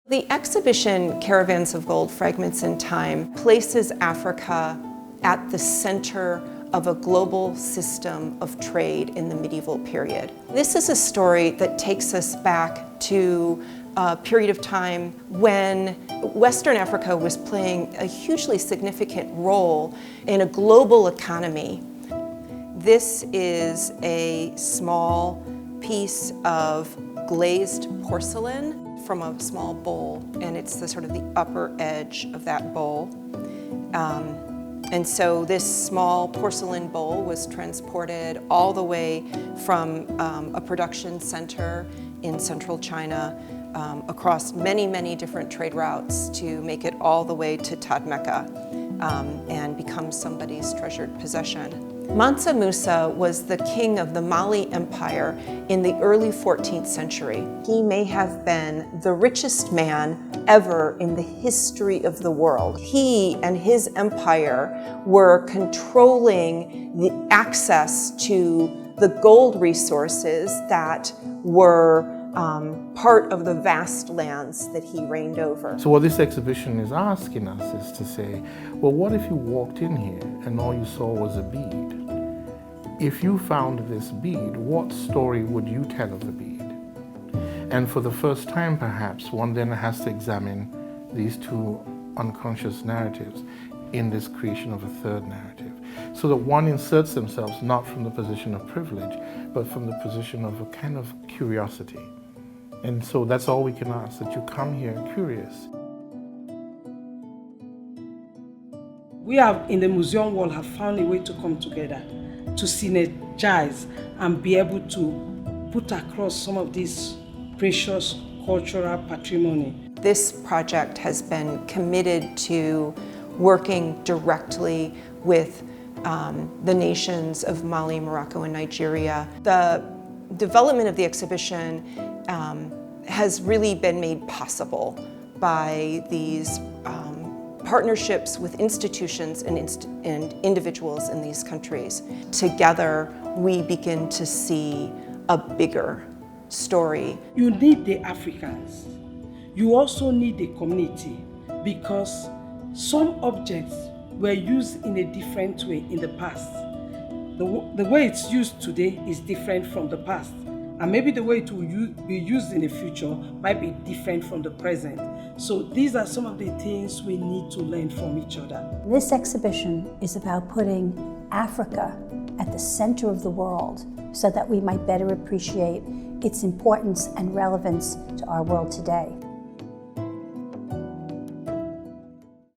The exhibition Caravans of Gold, Fragments in Time places Africa at the center of a global system of trade in the medieval period. This is a story that takes us back to a period of time when Western Africa was playing a hugely significant role in a global economy. This is a small piece of glazed porcelain from a small bowl, and it's the sort of the upper edge of that bowl. And so this small porcelain bowl was transported all the way from a production center in central China across many, many different trade routes to make it all the way to Tadmeka and become somebody's treasured possession. Mansa Musa was the king of the Mali Empire in the early 14th century. He may have been the richest man ever in the history of the world. He and his empire were controlling the access to the gold resources that were part of the vast lands that he reigned over. So what this exhibition is asking us is to say, well, what if you walked in here and all you saw was a bead? If you found this bead, what story would you tell of the bead? And for the first time, perhaps, one then has to examine these two unconscious narratives in this creation of a third narrative, so that one inserts themselves not from the position of privilege, but from the position of a kind of curiosity. And so that's all we can ask, that you come here curious. We have, in the museum world, have found a way to come together, to synergize and be able to put across some of this precious cultural patrimony. This project has been committed to working directly with the nations of Mali, Morocco, and Nigeria. The development of the exhibition has really been made possible by these partnerships with institutions and individuals in these countries. Together, we begin to see a bigger story. You need the Africans. You also need the community, because some objects were used in a different way in the past. The way it's used today is different from the past. And maybe the way it will be used in the future might be different from the present. So these are some of the things we need to learn from each other. This exhibition is about putting Africa at the center of the world so that we might better appreciate its importance and relevance to our world today.